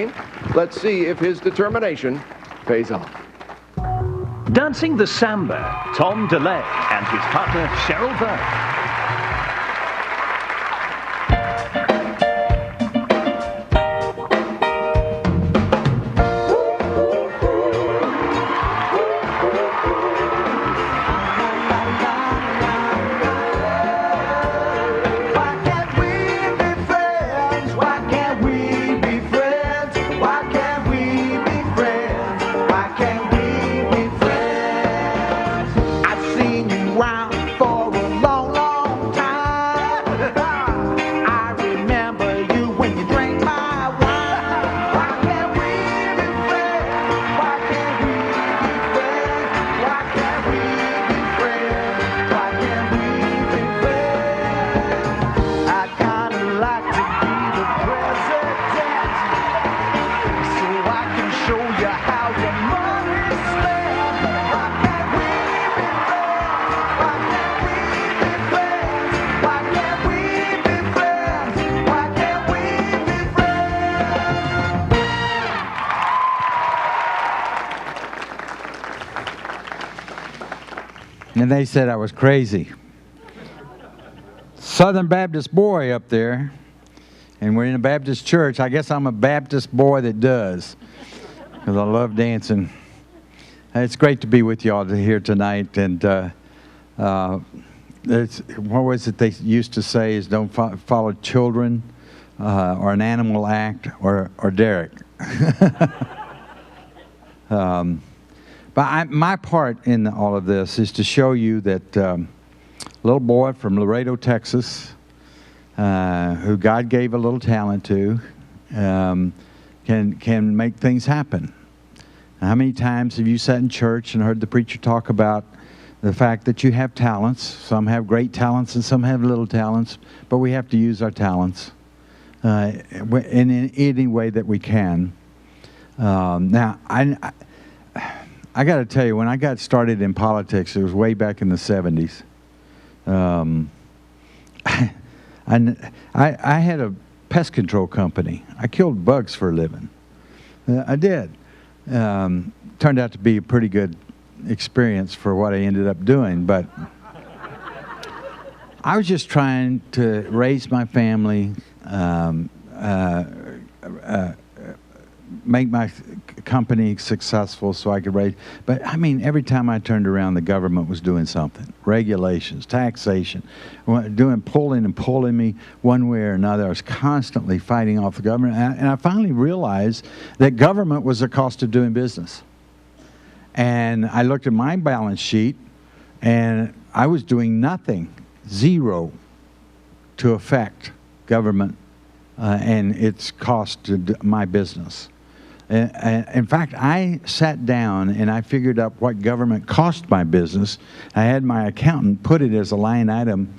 line. Let's see if his determination pays off. Dancing the samba, Tom DeLay and his partner Cheryl Verne. And they said I was crazy. Southern Baptist boy up there, and we're in a Baptist church. I guess I'm a Baptist boy that does, because I love dancing. It's great to be with you all here tonight. And what was it they used to say is don't follow children or an animal act or Derek. But my part in all of this is to show you that a little boy from Laredo, Texas, who God gave a little talent to, can make things happen. How many times have you sat in church and heard the preacher talk about the fact that you have talents? Some have great talents and some have little talents, but we have to use our talents in any way that we can. Now, I got to tell you, when I got started in politics, it was way back in the 70s. I had a pest control company. I killed bugs for a living. I did. Turned out to be a pretty good experience for what I ended up doing, but I was just trying to raise my family, make my company successful so I could raise. But I mean, every time I turned around, the government was doing something. Regulations, taxation, pulling me one way or another. I was constantly fighting off the government. And I finally realized that government was the cost of doing business. And I looked at my balance sheet, and I was doing nothing, zero, to affect government and its cost to my business. In fact, I sat down and I figured out what government cost my business. I had my accountant put it as a line item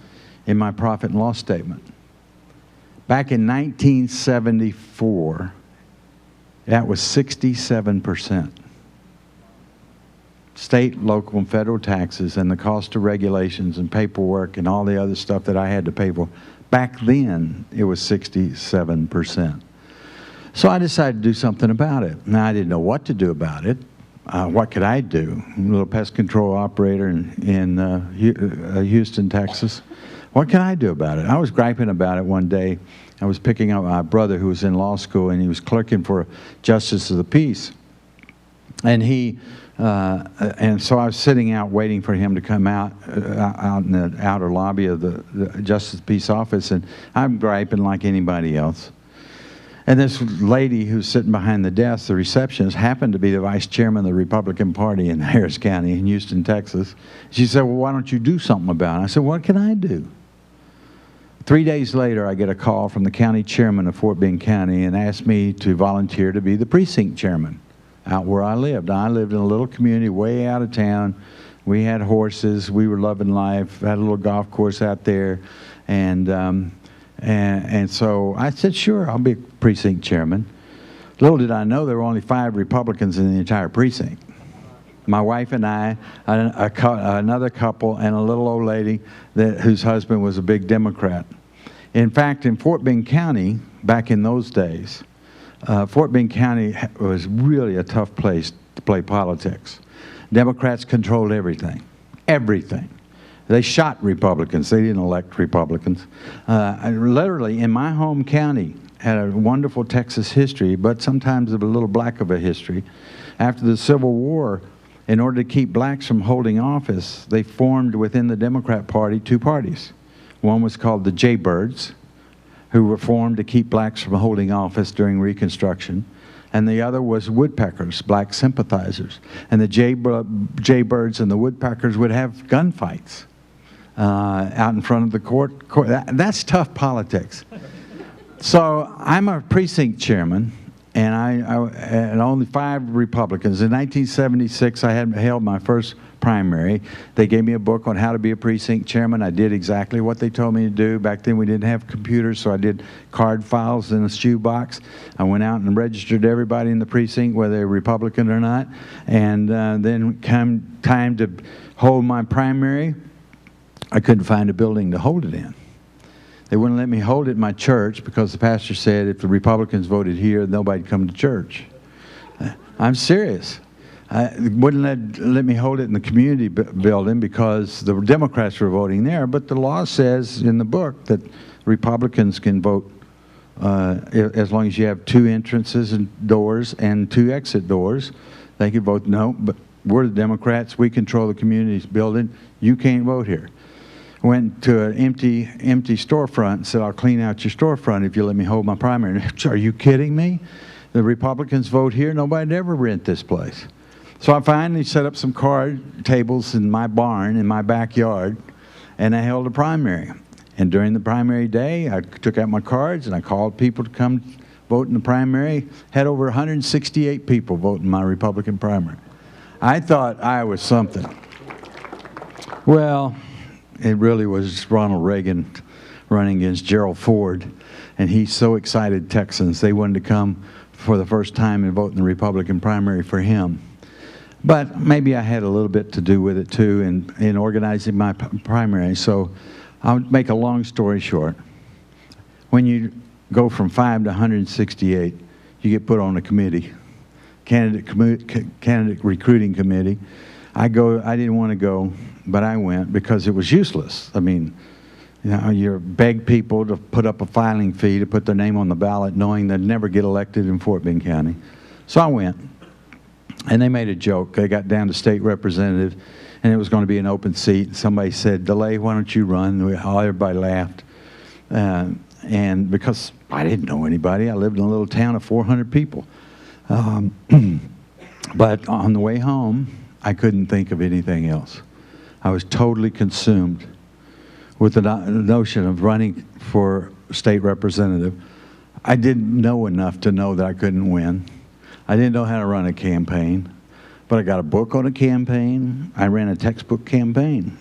in my profit and loss statement. Back in 1974, that was 67%. State, local, and federal taxes and the cost of regulations and paperwork and all the other stuff that I had to pay for. Back then, it was 67%. So I decided to do something about it. Now, I didn't know what to do about it. What could I do? I'm a little pest control operator in Houston, Texas. What can I do about it? I was griping about it one day. I was picking up my brother who was in law school, and he was clerking for Justice of the Peace. And and so I was sitting out waiting for him to come out in the outer lobby of the Justice of the Peace office, and I'm griping like anybody else. And this lady who's sitting behind the desk, the receptionist, happened to be the vice chairman of the Republican Party in Harris County in Houston, Texas. She said, well, why don't you do something about it? I said, what can I do? 3 days later, I get a call from the county chairman of Fort Bend County and asked me to volunteer to be the precinct chairman out where I lived. I lived in a little community way out of town. We had horses. We were loving life. Had a little golf course out there. And so I said, sure, I'll be precinct chairman. Little did I know there were only 5 Republicans in the entire precinct. My wife and I, another couple, and a little old lady whose husband was a big Democrat. In fact, in Fort Bend County, back in those days, Fort Bend County was really a tough place to play politics. Democrats controlled everything, everything. They shot Republicans. They didn't elect Republicans. Literally, in my home county, had a wonderful Texas history, but sometimes a little black of a history. After the Civil War, in order to keep blacks from holding office, they formed within the Democrat Party 2 parties. One was called the Jaybirds, who were formed to keep blacks from holding office during Reconstruction. And the other was Woodpeckers, black sympathizers. And the Jaybirds and the Woodpeckers would have gunfights out in front of the court. That's tough politics. So I'm a precinct chairman, and only 5 Republicans. In 1976, I had held my first primary. They gave me a book on how to be a precinct chairman. I did exactly what they told me to do. Back then we didn't have computers, so I did card files in a shoebox. I went out and registered everybody in the precinct, whether they're Republican or not. And then came time to hold my primary, I couldn't find a building to hold it in. They wouldn't let me hold it in my church because the pastor said if the Republicans voted here, nobody'd come to church. I'm serious. Wouldn't let me hold it in the community building because the Democrats were voting there, but the law says in the book that Republicans can vote as long as you have 2 entrances and doors and 2 exit doors. They could vote no, but we're the Democrats, we control the community's building, you can't vote here. Went to an empty storefront and said, I'll clean out your storefront if you let me hold my primary. Are you kidding me? The Republicans vote here, nobody'd ever rent this place. So I finally set up some card tables in my barn, in my backyard, and I held a primary. And during the primary day, I took out my cards and I called people to come vote in the primary. Had over 168 people vote in my Republican primary. I thought I was something. Well, it really was Ronald Reagan running against Gerald Ford, and he so excited Texans, they wanted to come for the first time and vote in the Republican primary for him. But maybe I had a little bit to do with it too in organizing my primary. So I'll make a long story short. When you go from 5 to 168, you get put on a committee, candidate recruiting committee. I didn't want to go, but I went because it was useless. I mean, you know, you beg people to put up a filing fee to put their name on the ballot knowing they'd never get elected in Fort Bend County. So I went. And they made a joke. They got down to state representative, and it was going to be an open seat. And somebody said, DeLay, why don't you run? Everybody laughed. And because I didn't know anybody, I lived in a little town of 400 people. But on the way home, I couldn't think of anything else. I was totally consumed with the notion of running for state representative. I didn't know enough to know that I couldn't win. I didn't know how to run a campaign, but I got a book on a campaign. I ran a textbook campaign,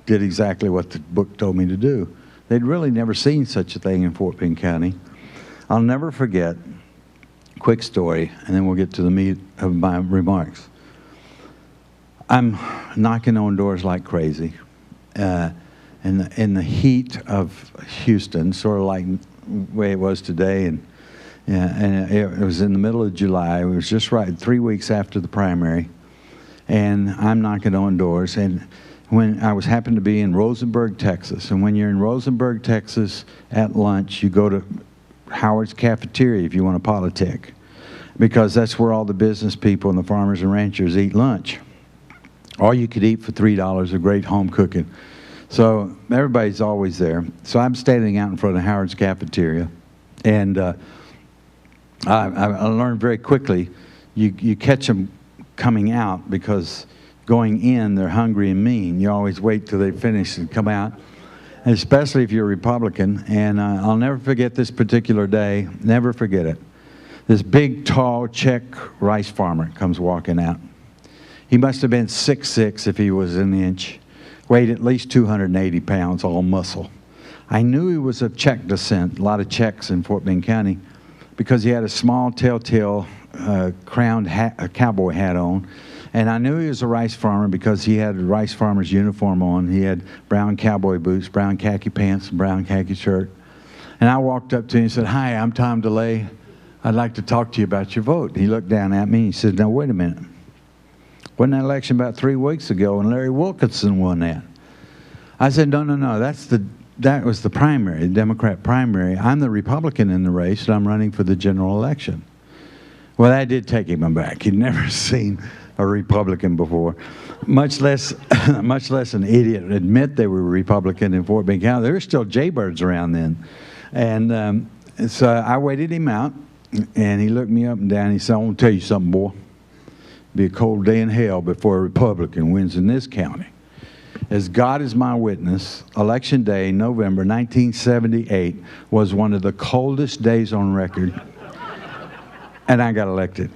did exactly what the book told me to do. They'd really never seen such a thing in Fort Bend County. I'll never forget, quick story, and then we'll get to the meat of my remarks. I'm knocking on doors like crazy. In the heat of Houston, sort of like the way it was today, and it was in the middle of July. It was just right 3 weeks after the primary, and I'm knocking on doors. And when I happened to be in Rosenberg, Texas, and when you're in Rosenberg, Texas at lunch, you go to Howard's Cafeteria if you want to politic, because that's where all the business people and the farmers and ranchers eat lunch. All you could eat for $3 of great home cooking. So everybody's always there. So I'm standing out in front of Howard's Cafeteria, and I learned very quickly, you catch them coming out because going in, they're hungry and mean. You always wait till they finish and come out, and especially if you're a Republican. And I'll never forget this particular day, never forget it. This big, tall Czech rice farmer comes walking out. He must have been 6'6" if he was an inch, weighed at least 280 pounds, all muscle. I knew he was of Czech descent, a lot of Czechs in Fort Bend County, because he had a small telltale crowned hat, a cowboy hat on. And I knew he was a rice farmer because he had a rice farmer's uniform on. He had brown cowboy boots, brown khaki pants, and brown khaki shirt. And I walked up to him and said, "Hi, I'm Tom DeLay. I'd like to talk to you about your vote. He looked down at me and he said, now, wait a minute. Wasn't that election about 3 weeks ago and Larry Wilkinson won that? I said, no, that was the primary, the Democrat primary. I'm the Republican in the race, and I'm running for the general election. Well, that did take him aback. He'd never seen a Republican before, much less an idiot admit they were Republican in Fort Bend County. There were still jaybirds around then. And so I waited him out, and he looked me up and down. He said, I want to tell you something, boy. It'll be a cold day in hell before a Republican wins in this county. As God is my witness, Election Day, November 1978, was one of the coldest days on record, and I got elected.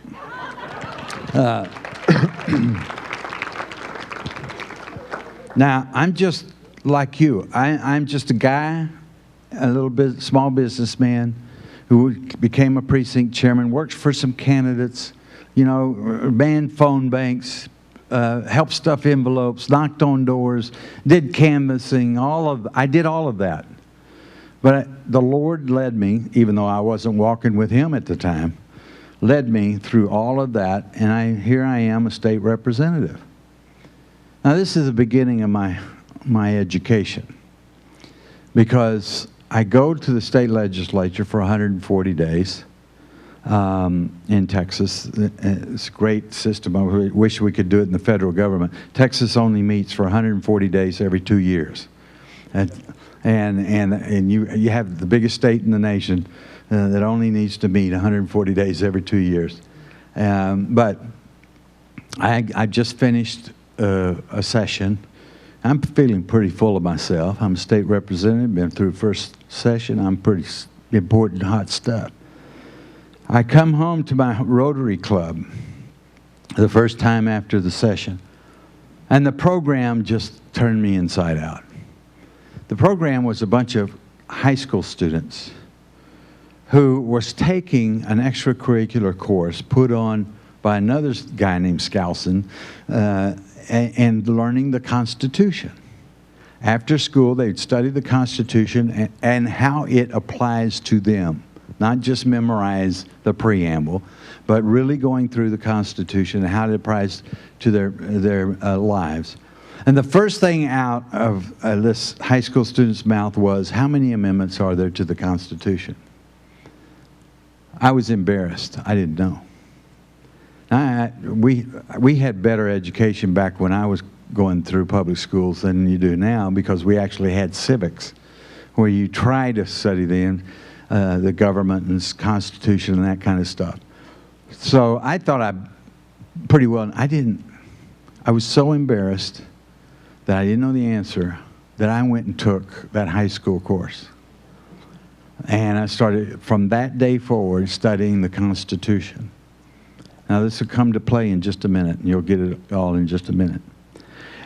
Now, I'm just like you. I'm just a guy, a little bit small businessman who became a precinct chairman, worked for some candidates, you know, ran phone banks, helped stuff envelopes, knocked on doors, did canvassing, I did all of that. But the Lord led me, even though I wasn't walking with Him at the time, led me through all of that, and here I am, a state representative. Now, this is the beginning of my education, because I go to the state legislature for 140 days in Texas. It's a great system. I wish we could do it in the federal government. Texas only meets for 140 days every 2 years. And you have the biggest state in the nation that only needs to meet 140 days every 2 years. But I just finished a session. I'm feeling pretty full of myself. I'm a state representative, been through first session. I'm pretty important, hot stuff. I come home to my Rotary Club the first time after the session, and the program just turned me inside out. The program was a bunch of high school students who was taking an extracurricular course put on by another guy named Skousen and learning the Constitution. After school, they'd study the Constitution and how it applies to them. Not just memorize the preamble, but really going through the Constitution and how it applies to their lives. And the first thing out of this high school student's mouth was, how many amendments are there to the Constitution? I was embarrassed. I didn't know. We had better education back when I was going through public schools than you do now, because we actually had civics where you try to study the government and its Constitution and that kind of stuff. So I thought I was so embarrassed that I didn't know the answer that I went and took that high school course. And I started from that day forward studying the Constitution. Now this will come to play in just a minute, and you'll get it all in just a minute.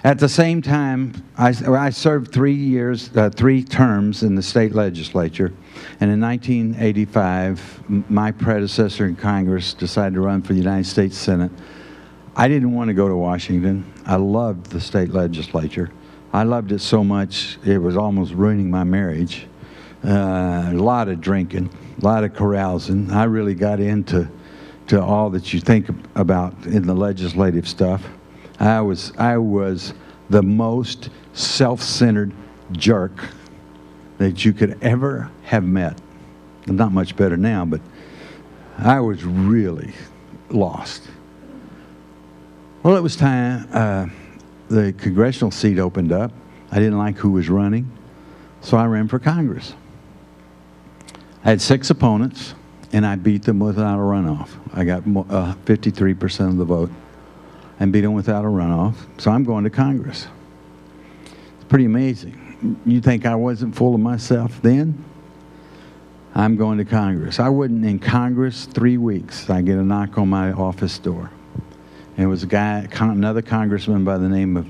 At the same time, I served 3 terms in the state legislature, and in 1985, my predecessor in Congress decided to run for the United States Senate. I didn't want to go to Washington. I loved the state legislature. I loved it so much, it was almost ruining my marriage. A lot of drinking, a lot of carousing. I really got into all that you think about in the legislative stuff. I was the most self-centered jerk that you could ever have met. I'm not much better now, but I was really lost. Well, it was time. The congressional seat opened up. I didn't like who was running, so I ran for Congress. I had 6 opponents, and I beat them without a runoff. I got 53% of the vote and beat them without a runoff. So I'm going to Congress. It's pretty amazing. You think I wasn't full of myself then? I'm going to Congress. I wasn't in Congress 3 weeks. I get a knock on my office door. And it was a guy, another congressman by the name of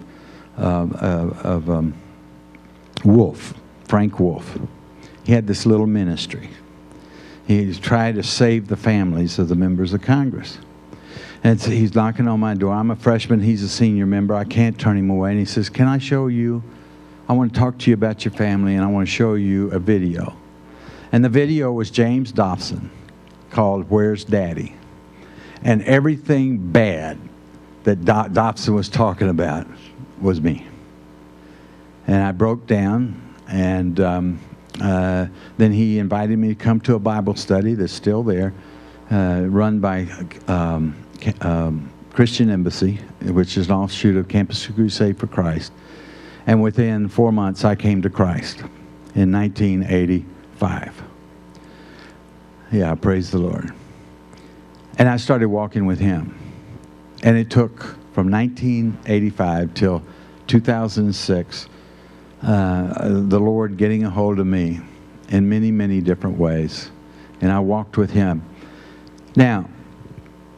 Wolf, Frank Wolf. He had this little ministry. He tried to save the families of the members of Congress. And so he's knocking on my door. I'm a freshman. He's a senior member. I can't turn him away. And he says, can I show you? I want to talk to you about your family, and I want to show you a video. And the video was James Dobson called Where's Daddy? And everything bad that Dobson was talking about was me. And I broke down, and then he invited me to come to a Bible study that's still there, run by Christian Embassy, which is an offshoot of Campus Crusade for Christ. And within 4 months, I came to Christ in 1985. Yeah, praise the Lord. And I started walking with him. And it took from 1985 till 2006, the Lord getting a hold of me in many, many different ways. And I walked with him. Now,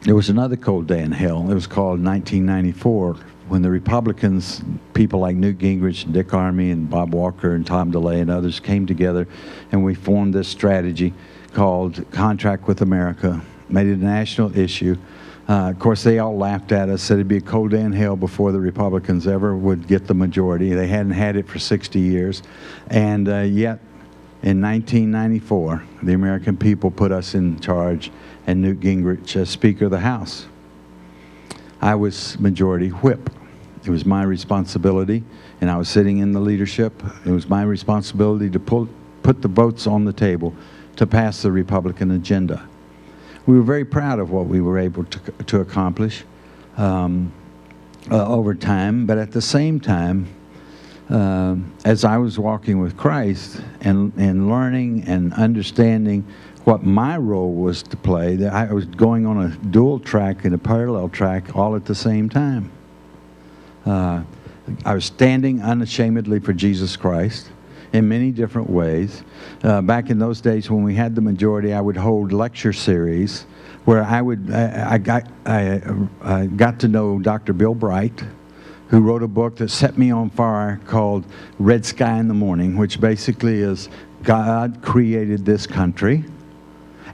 there was another cold day in hell. It was called 1994, when the Republicans, people like Newt Gingrich and Dick Armey and Bob Walker and Tom DeLay and others came together, and we formed this strategy called Contract with America, made it a national issue. Of course, they all laughed at us, said it'd be a cold day in hell before the Republicans ever would get the majority. They hadn't had it for 60 years. And yet, in 1994, the American people put us in charge, and Newt Gingrich as Speaker of the House. I was Majority Whip. It was my responsibility, and I was sitting in the leadership. It was my responsibility to put the votes on the table to pass the Republican agenda. We were very proud of what we were able to accomplish over time, but at the same time, as I was walking with Christ and learning and understanding what my role was to play, that I was going on a dual track and a parallel track all at the same time. I was standing unashamedly for Jesus Christ in many different ways. Back in those days when we had the majority, I would hold lecture series where I got to know Dr. Bill Bright, who wrote a book that set me on fire called Red Sky in the Morning, which basically is God created this country,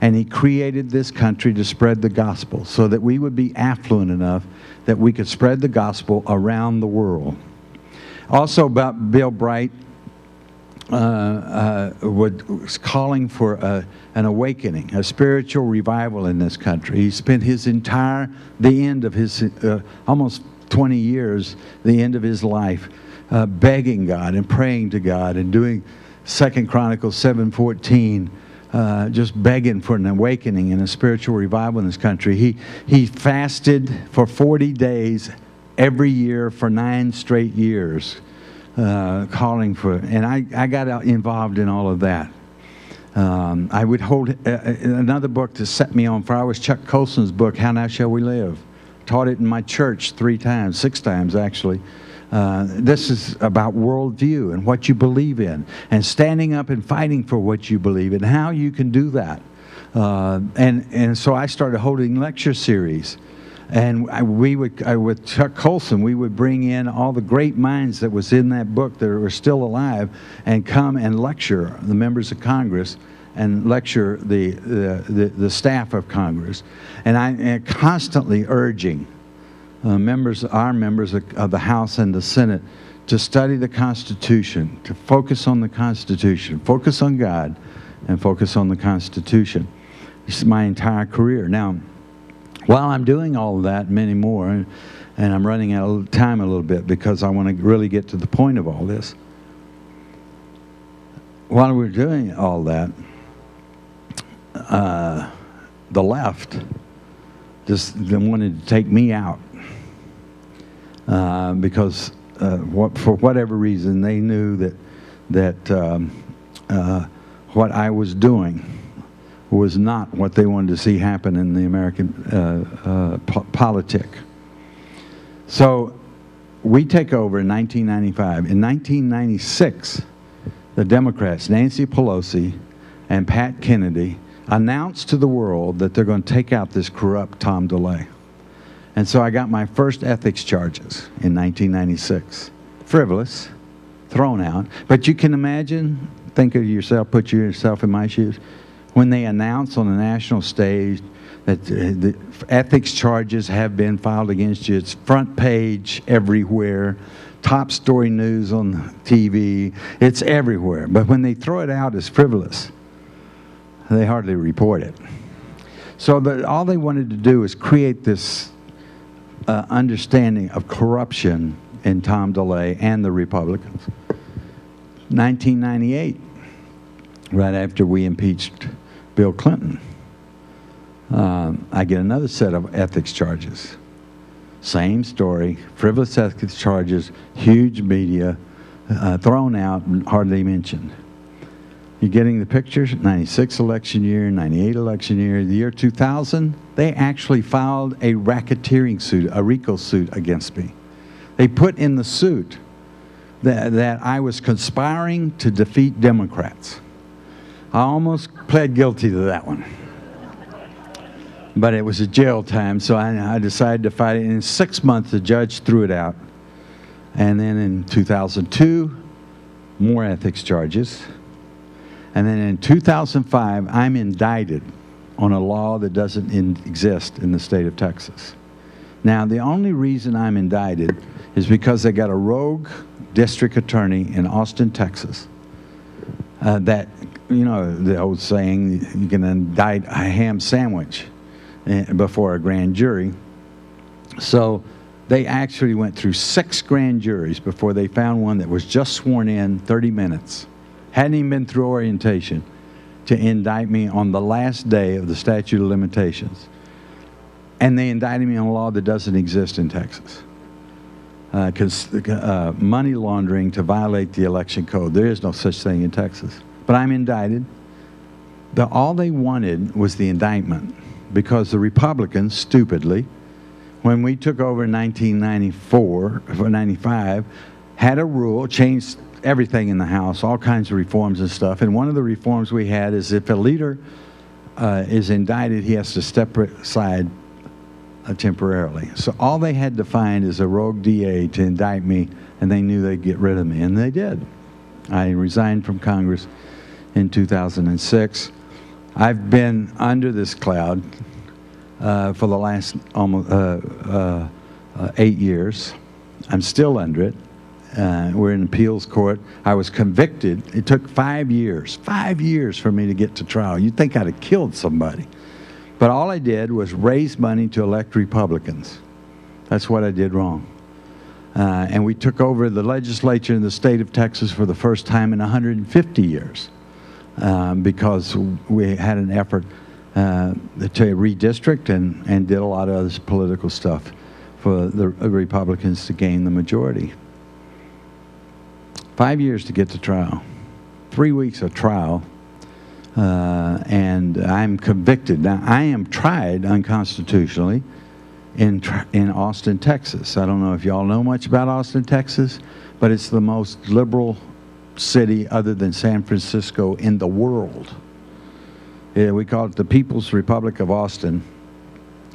and he created this country to spread the gospel so that we would be affluent enough that we could spread the gospel around the world. Also about Bill Bright, was calling for an awakening, a spiritual revival in this country. He spent the end of his almost 20 years, the end of his life, begging God and praying to God and doing 2 Chronicles 7:14, just begging for an awakening and a spiritual revival in this country. He fasted for 40 days every year for 9 straight years, calling for, and I got involved in all of that. I would hold another book to set me on fire was Chuck Colson's book, How Now Shall We Live. Taught it in my church 6 times actually. This is about worldview and what you believe in, and standing up and fighting for what you believe in, how you can do that. And so I started holding lecture series. And with Chuck Colson, we would bring in all the great minds that was in that book that were still alive and come and lecture the members of Congress and lecture the staff of Congress. And I am constantly urging our members of the House and the Senate to study the Constitution, to focus on the Constitution, focus on God, and focus on the Constitution. This is my entire career. Now, while I'm doing all of that, many more, and I'm running out of time a little bit because I want to really get to the point of all this. While we're doing all that, the left just wanted to take me out because for whatever reason they knew that what I was doing was not what they wanted to see happen in the American politic. So we take over in 1995. In 1996, the Democrats, Nancy Pelosi and Pat Kennedy, announced to the world that they're going to take out this corrupt Tom DeLay. And so I got my first ethics charges in 1996. Frivolous, thrown out. But you can imagine, think of yourself, put yourself in my shoes, when they announce on the national stage that the ethics charges have been filed against you. It's front page everywhere, top story news on TV, it's everywhere. But when they throw it out as frivolous, they hardly report it. So all they wanted to do is create this understanding of corruption in Tom DeLay and the Republicans. 1998, right after we impeached Bill Clinton, I get another set of ethics charges. Same story, frivolous ethics charges, huge media, thrown out and hardly mentioned. You getting the pictures? 96 election year, 98 election year, the year 2000, they actually filed a racketeering suit, a RICO suit against me. They put in the suit that I was conspiring to defeat Democrats. I almost pled guilty to that one. But it was a jail time, so I decided to fight it. In 6 months, the judge threw it out. And then in 2002, more ethics charges. And then in 2005, I'm indicted on a law that doesn't exist in the state of Texas. Now, the only reason I'm indicted is because they got a rogue district attorney in Austin, Texas, that, you know, the old saying, you can indict a ham sandwich before a grand jury. So they actually went through 6 grand juries before they found one that was just sworn in 30 minutes. Hadn't even been through orientation, to indict me on the last day of the statute of limitations. And they indicted me on a law that doesn't exist in Texas. Because money laundering to violate the election code, there is no such thing in Texas. But I'm indicted. All they wanted was the indictment, because the Republicans, stupidly, when we took over in 1994, or 95, had a rule, changed everything in the House, all kinds of reforms and stuff. And one of the reforms we had is if a leader is indicted, he has to step aside temporarily. So all they had to find is a rogue DA to indict me, and they knew they'd get rid of me, and they did. I resigned from Congress in 2006. I've been under this cloud for the last almost 8 years. I'm still under it. We're in appeals court. I was convicted. It took 5 years for me to get to trial. You'd think I'd have killed somebody. But all I did was raise money to elect Republicans. That's what I did wrong. And we took over the legislature in the state of Texas for the first time in 150 years because we had an effort to redistrict and did a lot of other political stuff for the Republicans to gain the majority. 5 years to get to trial. 3 weeks of trial. And I'm convicted. Now, I am tried unconstitutionally in Austin, Texas. I don't know if y'all know much about Austin, Texas, but it's the most liberal city other than San Francisco in the world. Yeah, we call it the People's Republic of Austin.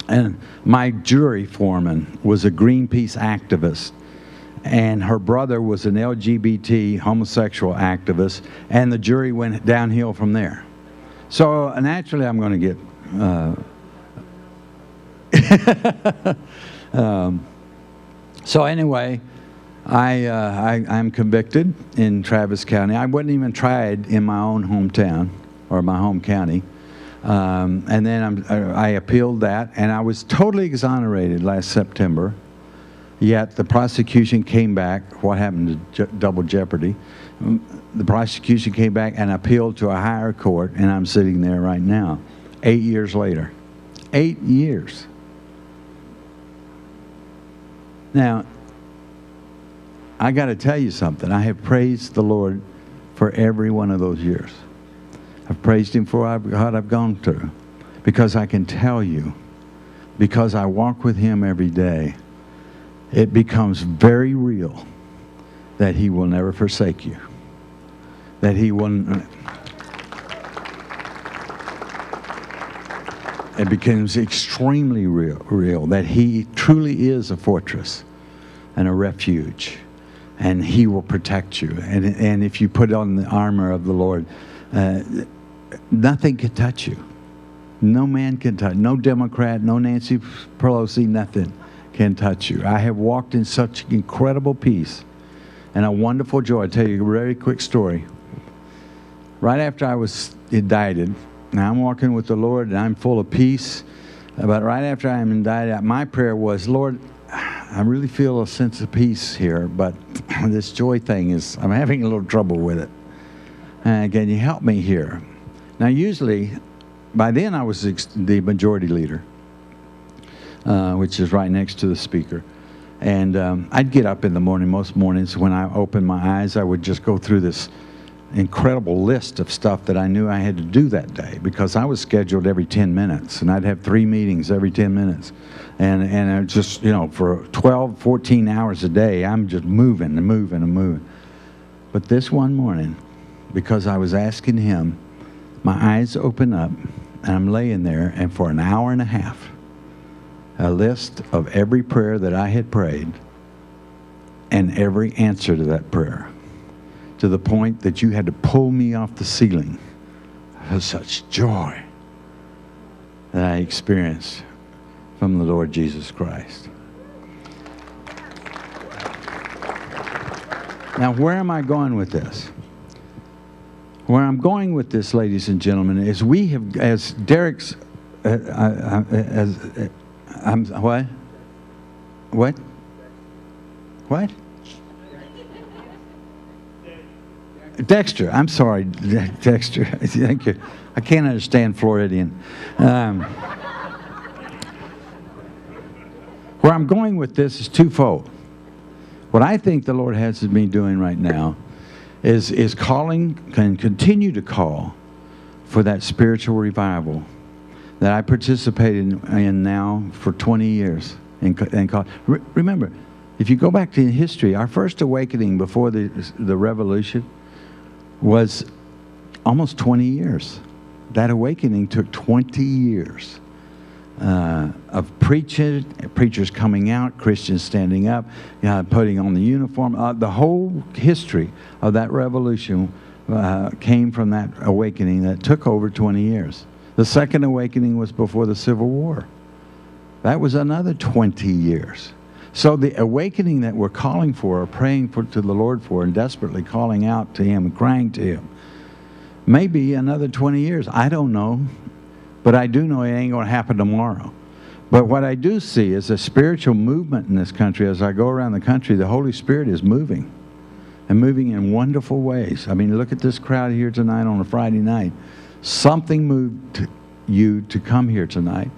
And my jury foreman was a Greenpeace activist, and her brother was an LGBT homosexual activist, and the jury went downhill from there. So naturally, I'm going to get. So anyway, I'm convicted in Travis County. I wasn't even tried in my own hometown or my home county, and then I appealed that, and I was totally exonerated last September. Yet the prosecution came back. What happened to double jeopardy? The prosecution came back and appealed to a higher court, and I'm sitting there right now, 8 years later. 8 years. Now, I got to tell you something. I have praised the Lord for every one of those years. I've praised Him for what I've gone through, because I can tell you, because I walk with Him every day, it becomes very real that He will never forsake you. That He will... It becomes extremely real that He truly is a fortress and a refuge, and He will protect you. And if you put on the armor of the Lord, nothing can touch you. No man can touch. No Democrat, no Nancy Pelosi, nothing can touch you. I have walked in such incredible peace and a wonderful joy. I'll tell you a very quick story. Right after I was indicted, Now, I'm walking with the Lord, and I'm full of peace. But right after I died, my prayer was, Lord, I really feel a sense of peace here, but this joy thing I'm having a little trouble with it. Can you help me here? Now, usually, by then I was the majority leader, which is right next to the speaker. And I'd get up in the morning. Most mornings when I opened my eyes, I would just go through this incredible list of stuff that I knew I had to do that day, because I was scheduled every 10 minutes, and I'd have 3 meetings every 10 minutes. And I just, for 12, 14 hours a day, I'm just moving and moving and moving. But this one morning, because I was asking him, my eyes open up, and I'm laying there, and for an hour and a half, a list of every prayer that I had prayed and every answer to that prayer, to the point that you had to pull me off the ceiling. Of such joy that I experienced from the Lord Jesus Christ. Now, where am I going with this? Where I'm going with this, ladies and gentlemen, is we have, as Derek's, what? What? What? Dexter, I'm sorry, Dexter. Thank you. I can't understand Floridian. Where I'm going with this is twofold. What I think the Lord has me doing right now is calling and continue to call for that spiritual revival that I participated in now for 20 years. Remember, if you go back to history, our first awakening before the revolution was almost 20 years. That awakening took 20 years of preachers coming out, Christians standing up, putting on the uniform. The whole history of that revolution came from that awakening that took over 20 years. The second awakening was before the Civil War. That was another 20 years. So the awakening that we're calling for, or praying to the Lord for, and desperately calling out to Him and crying to Him, may be another 20 years. I don't know. But I do know it ain't going to happen tomorrow. But what I do see is a spiritual movement in this country. As I go around the country, the Holy Spirit is moving. And moving in wonderful ways. I mean, look at this crowd here tonight on a Friday night. Something moved you to come here tonight.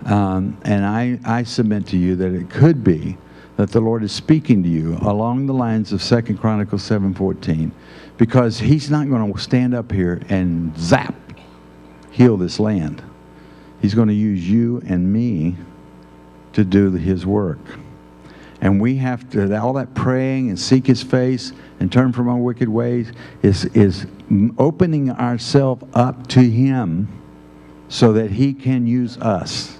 And I submit to you that it could be that the Lord is speaking to you along the lines of 2 Chronicles 7:14. Because He's not going to stand up here and zap, heal this land. He's going to use you and me to do His work. And we have to, all that praying and seek His face and turn from our wicked ways is opening ourselves up to Him so that He can use us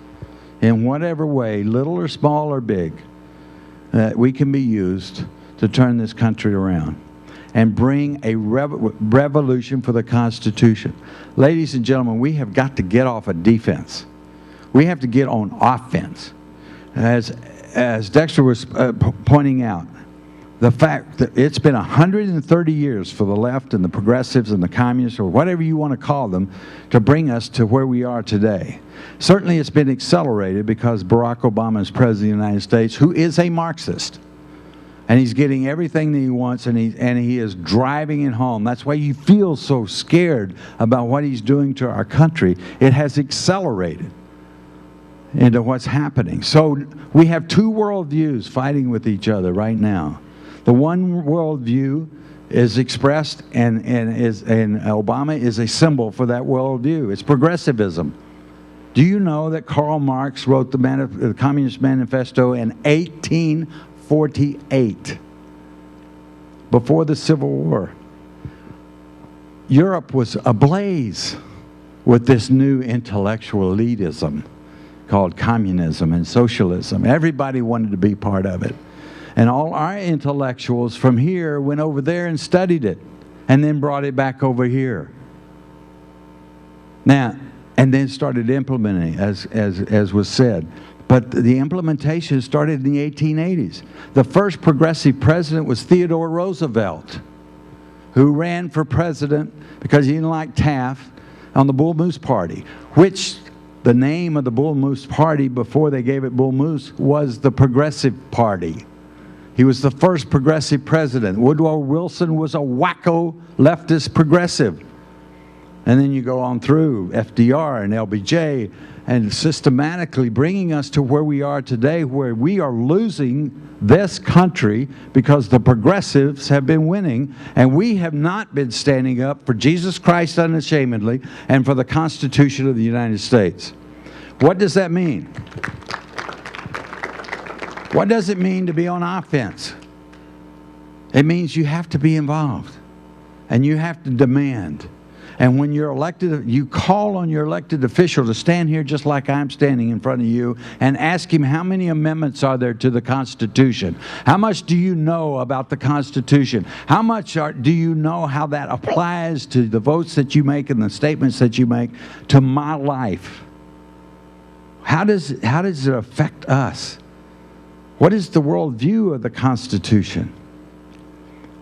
in whatever way, little or small or big, that we can be used to turn this country around and bring a revolution for the Constitution. Ladies and gentlemen, we have got to get off of defense. We have to get on offense. As Dexter was pointing out, the fact that it's been 130 years for the left and the progressives and the communists, or whatever you want to call them, to bring us to where we are today. Certainly it's been accelerated because Barack Obama is President of the United States, who is a Marxist. And he's getting everything that he wants, and he is driving it home. That's why you feel so scared about what he's doing to our country. It has accelerated into what's happening. So we have two worldviews fighting with each other right now. The one worldview is expressed, and Obama is a symbol for that worldview. It's progressivism. Do you know that Karl Marx wrote the Communist Manifesto in 1848, before the Civil War? Europe was ablaze with this new intellectual elitism called communism and socialism. Everybody wanted to be part of it. And all our intellectuals from here went over there and studied it, and then brought it back over here. Now, and then started implementing, as was said. But the implementation started in the 1880s. The first progressive president was Theodore Roosevelt, who ran for president because he didn't like Taft, on the Bull Moose Party, which the name of the Bull Moose Party before they gave it Bull Moose was the Progressive Party. He was the first progressive president. Woodrow Wilson was a wacko leftist progressive. And then you go on through FDR and LBJ, and systematically bringing us to where we are today, where we are losing this country because the progressives have been winning, and we have not been standing up for Jesus Christ unashamedly and for the Constitution of the United States. What does that mean? What does it mean to be on offense? It means you have to be involved, and you have to demand. And when you're elected, you call on your elected official to stand here just like I'm standing in front of you and ask him, how many amendments are there to the Constitution? How much do you know about the Constitution? How much do you know how that applies to the votes that you make and the statements that you make to my life? How does it affect us? What is the worldview of the Constitution?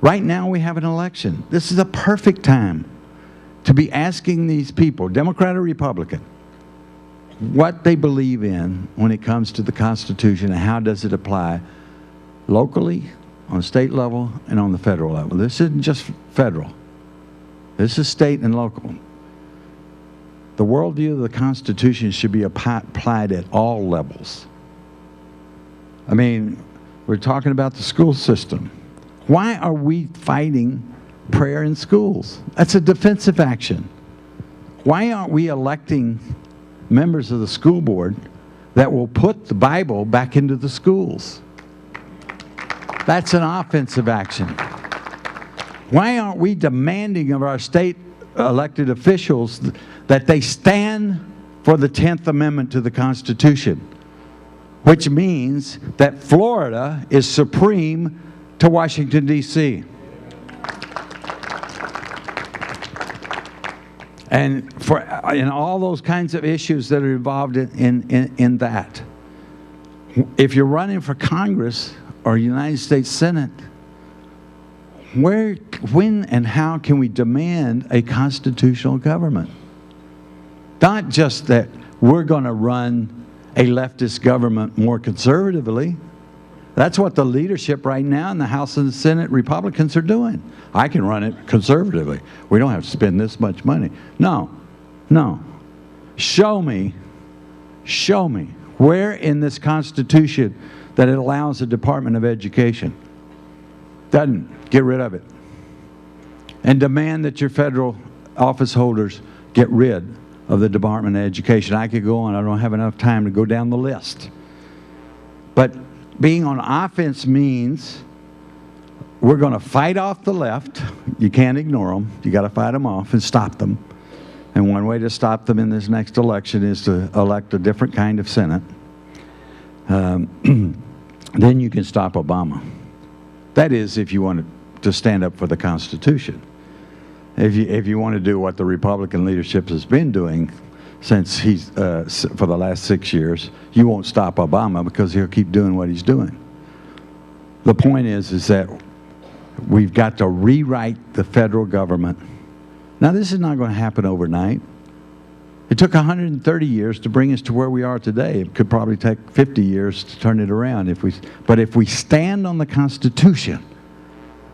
Right now we have an election. This is a perfect time to be asking these people, Democrat or Republican, what they believe in when it comes to the Constitution and how does it apply locally, on state level, and on the federal level. This isn't just federal. This is state and local. The worldview of the Constitution should be applied at all levels. I mean, we're talking about the school system. Why are we fighting prayer in schools? That's a defensive action. Why aren't we electing members of the school board that will put the Bible back into the schools? That's an offensive action. Why aren't we demanding of our state elected officials that they stand for the 10th Amendment to the Constitution, which means that Florida is supreme to Washington, D.C.? And in all those kinds of issues that are involved in that. If you're running for Congress or United States Senate, when and how can we demand a constitutional government? Not just that we're going to run a leftist government more conservatively. That's what the leadership right now in the House and the Senate Republicans are doing. I can run it conservatively. We don't have to spend this much money. No, no. Show me where in this Constitution that it allows a Department of Education. Doesn't. Get rid of it. And demand that your federal office holders get rid of the Department of Education. I could go on. I don't have enough time to go down the list. But being on offense means we're going to fight off the left. You can't ignore them. You got to fight them off and stop them. And one way to stop them in this next election is to elect a different kind of Senate. Then you can stop Obama. That is, if you want to stand up for the Constitution. If you want to do what the Republican leadership has been doing since for the last 6 years, you won't stop Obama because he'll keep doing what he's doing. The point is that we've got to rewrite the federal government. Now, this is not going to happen overnight. It took 130 years to bring us to where we are today. It could probably take 50 years to turn it around. But if we stand on the Constitution,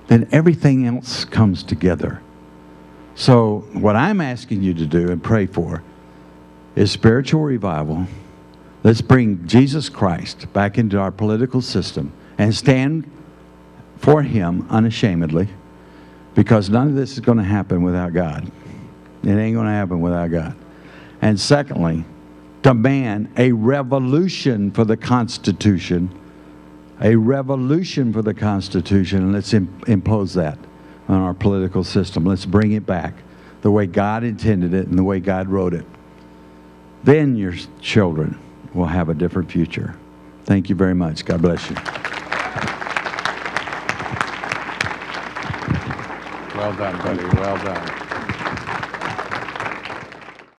then everything else comes together. So what I'm asking you to do and pray for is spiritual revival. Let's bring Jesus Christ back into our political system and stand for Him unashamedly, because none of this is going to happen without God. It ain't going to happen without God. And secondly, demand a revolution for the Constitution. A revolution for the Constitution, and let's impose that on our political system. Let's bring it back the way God intended it and the way God wrote it. Then your children will have a different future. Thank you very much. God bless you. Well done, buddy. Well done.